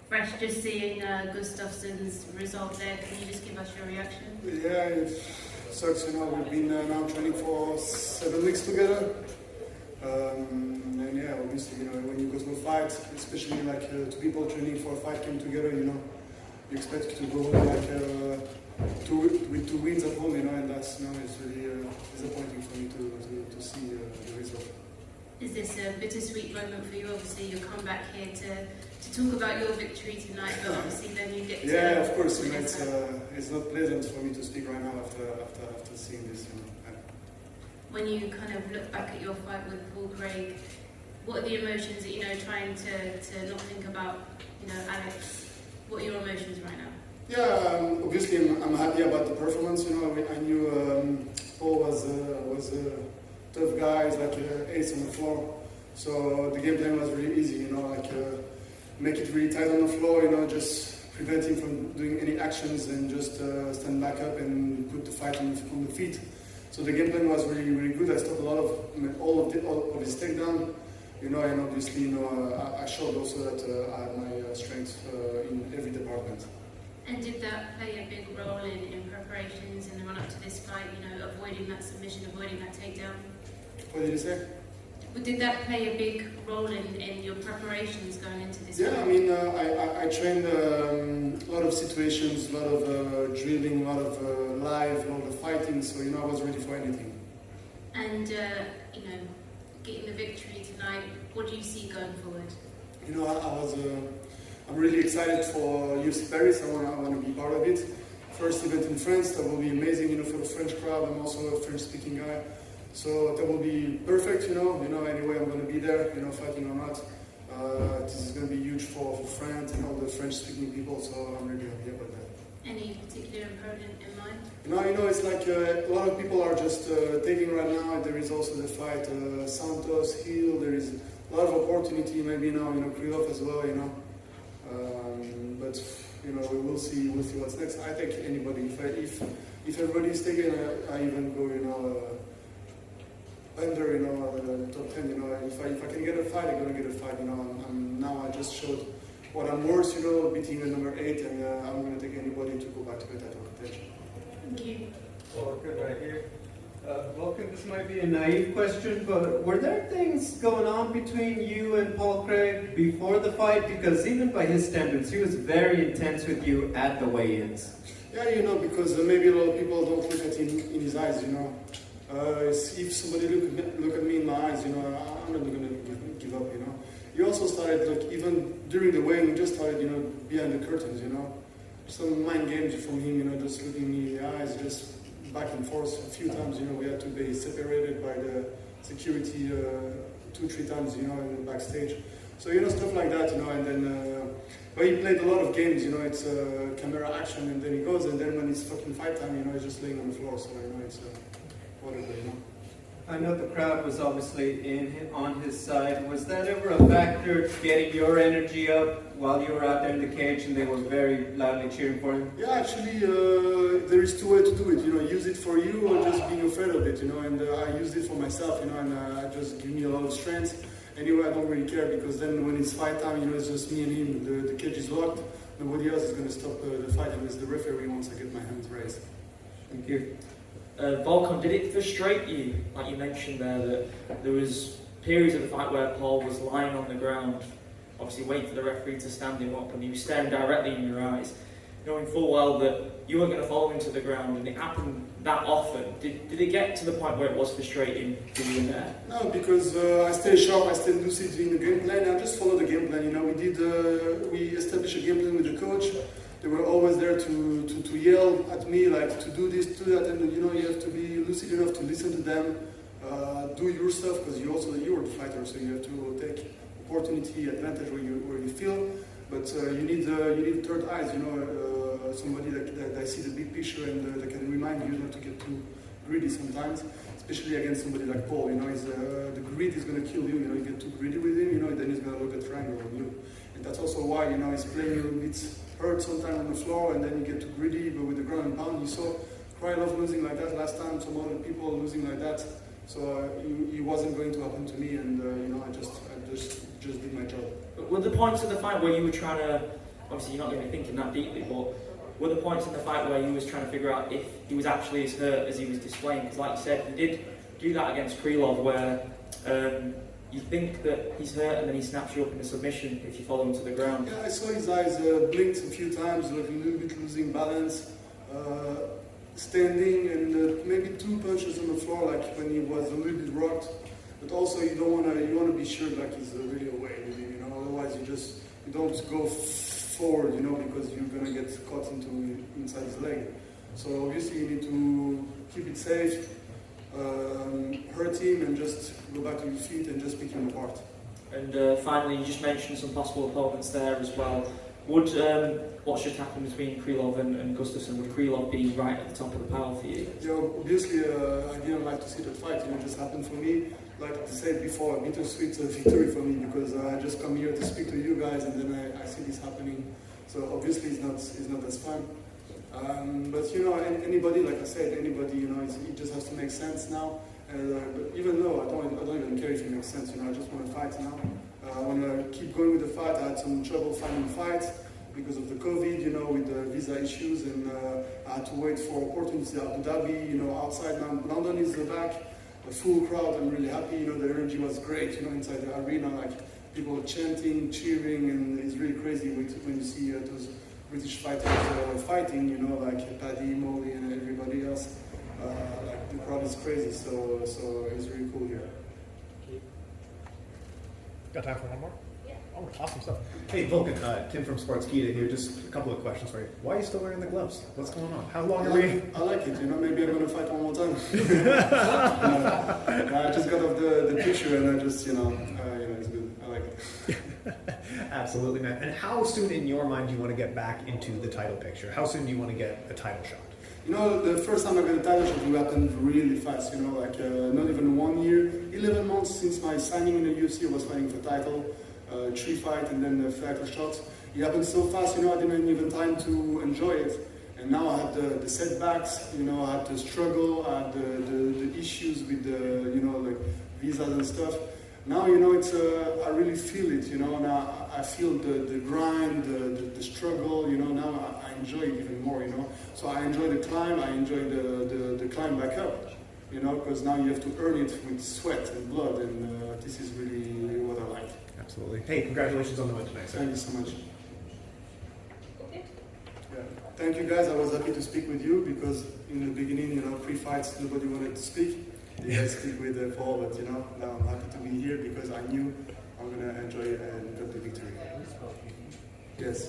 fresh just seeing Gustafsson's result there. Can you just give us your reaction? Yeah, it sucks, you know. We've been now training for 7 weeks together. And yeah, obviously, you know, when you go to a fight, especially like two people training for a fight came together, you know, you expect to go like with 2 wins at home, you know, and that's now it's really disappointing for me to see the result. Is this a bittersweet moment for you? Obviously, you'll come back here to talk about your victory tonight, but obviously then you get to... Yeah, of course, you know, it's not pleasant for me to speak right now after seeing this, you know. When you kind of look back at your fight with Paul Craig, what are the emotions that, you know, trying to not think about, you know, Alex? What are your emotions right now? Yeah, obviously I'm happy about the performance, you know. I knew Paul was a tough guy, he's like an ace on the floor. So the game plan was really easy, you know, like make it really tight on the floor, you know, just prevent him from doing any actions and just stand back up and put the fight on the feet. So the game plan was really, really good. I stopped a lot of all of his takedown, you know, and obviously, you know, I showed also that I had my strength in every department. And did that play a big role in preparations in the run-up to this fight, you know, avoiding that submission, avoiding that takedown? What did you say? Did that play a big role in your preparations going into this fight? Yeah, I mean, I trained a lot of situations, a lot of drilling, a lot of live, a lot of fighting, so, you know, I was ready for anything. And, you know, getting the victory tonight, what do you see going forward? You know, I'm really excited for UFC Paris. I want to be part of it. First event in France, that will be amazing, you know, for the French crowd. I'm also a French-speaking guy, so that will be perfect, you know. Anyway, I'm going to be there, you know, fighting or not. This is going to be huge for France and all the French-speaking people, so I'm really happy about that. Any particular opponent in mind? You know, it's like a lot of people are just taking right now. There is also the fight Santos, Hill. There is a lot of opportunity. Maybe now, you know, Krylov as well, you know. But you know, we'll see what's next. I take anybody. If everybody is taken, I even go, you know, under, you know, top 10. You know, if I can get a fight, I'm gonna get a fight. You know, now I just showed what I'm worth. You know, beating the number 8, and I'm gonna take anybody to go back to the title contention. Thank you. Volkan, right here. Volkan, this might be a naive question, but were there things going on between you and Paul Craig before the fight? Because even by his standards, he was very intense with you at the weigh-ins. Yeah, you know, because maybe a lot of people don't look at him in his eyes, you know. If somebody look at me in my eyes, you know, I'm not going to give up, you know. He also started, like, even during the weigh-in, we just started, you know, behind the curtains, you know. Some mind games from him, you know, just looking me in the eyes, just back and forth a few times, you know. We had to be separated by the security 2-3 times, you know, in the backstage. So, you know, stuff like that, you know, and then, but he played a lot of games, you know, it's camera action, and then he goes, and then when it's fucking fight time, you know, he's just laying on the floor, so, you know, it's whatever, you know. I know the crowd was obviously on his side. Was that ever a factor getting your energy up while you were out there in the cage and they were very loudly cheering for him? Yeah, actually, there is 2 ways to do it. You know, use it for you or just being afraid of it, you know, and I used it for myself, you know, and it just give me a lot of strength. Anyway, I don't really care because then when it's fight time, you know, it's just me and him. The cage is locked. Nobody else is going to stop the fight unless the referee once I get my hands raised. Thank you. Volkan, did it frustrate you, like you mentioned there, that there was periods of the fight where Paul was lying on the ground, obviously waiting for the referee to stand him up, and he was staring directly in your eyes, knowing full well that you weren't going to follow him to the ground, and it happened that often. Did it get to the point where it was frustrating for you in there? No, because I stay sharp, I stay lucid in the game plan. I just follow the game plan. You know, we established a game plan with the coach. They were always there to yell at me, like, to do this, do that, and, you know, you have to be lucid enough to listen to them, do your stuff, because you're the fighter, so you have to take opportunity, advantage where you feel, but you need third eyes, you know, somebody that see the big picture and that can remind you not to get too greedy sometimes, especially against somebody like Paul. You know, the greed is going to kill you. You know, you get too greedy with him, you know, then he's going to look at triangle on you, and that's also why, you know, he's playing you a bit hurt sometimes on the floor, and then you get too greedy. But with the ground and pound, you saw Krylov losing like that last time, some other people losing like that. So it wasn't going to happen to me, and you know, I just did my job. Were the points of the fight where you were trying to obviously you're not going to be thinking that deeply, but were there points in the fight where you was trying to figure out if he was actually as hurt as he was displaying? Because like you said, he did do that against Krylov, where you think that he's hurt and then he snaps you up in a submission if you follow him to the ground. Yeah, I saw his eyes blinked a few times, like a little bit losing balance, standing, and maybe 2 punches on the floor, like when he was a little bit rocked. But also you don't want to, you want to be sure like he's really away, you know. Otherwise you don't go forward, you know, because you're gonna get caught inside his leg. So obviously you need to keep it safe, hurt him, and just go back to your feet and just pick him apart. And finally, you just mentioned some possible opponents there as well. Would what's just happened between Krylov and Gustafsson, would Krylov be right at the top of the pile for you? Yeah, obviously I didn't like to see that fight. You know, it just happened for me. Like I said before, a bittersweet victory for me, because I just come here to speak to you guys, and then I see this happening. So obviously it's not as fun. But you know, anybody, like I said, anybody, you know, it just has to make sense now. But even though I don't even care if it makes sense, you know, I just want to fight now. I want to keep going with the fight. I had some trouble finding fights because of the COVID, you know, with the visa issues, and I had to wait for opportunities in Abu Dhabi, you know, outside London is back, a full crowd. I'm really happy, you know, the energy was great, you know, inside the arena, like people chanting, cheering, and it's really crazy when you see those British fighters fighting, you know, like Paddy, Molly, and everybody else. Like the crowd is crazy, so it's really cool here. Got time for one more? Yeah. Oh, awesome stuff. Hey, Volkan, Tim from Sportskeeda here. Just a couple of questions for you. Why are you still wearing the gloves? What's going on? How long are we? I like it, you know, maybe I'm going to fight one more time. I just got off the picture, and I just, you know, it's good. I like it. Absolutely, man. And how soon in your mind do you want to get back into the title picture? How soon do you want to get a title shot? You know, the first time I got a title shot, it happened really fast, you know, like not even 1 year, 11 months since my signing in the UFC, I was fighting for title, 3 fights, and then the title shot. It happened so fast, you know, I didn't even time to enjoy it. And now I had the setbacks, you know, I had the struggle, I had the issues with the, you know, like visas and stuff. Now, you know, it's I really feel it, you know, now I feel the grind, the struggle, you know, now I enjoy it even more, you know. So I enjoy the climb, I enjoy the climb back up, you know, because now you have to earn it with sweat and blood, and this is really what I like. Absolutely. Hey, congratulations on the win tonight, sir. Thank you so much. Yeah. Thank you guys, I was happy to speak with you, because in the beginning, you know, pre-fights, nobody wanted to speak. They just speak with Paul, but you know, now I'm happy to be here because I knew I'm going to enjoy and get the victory. Yes.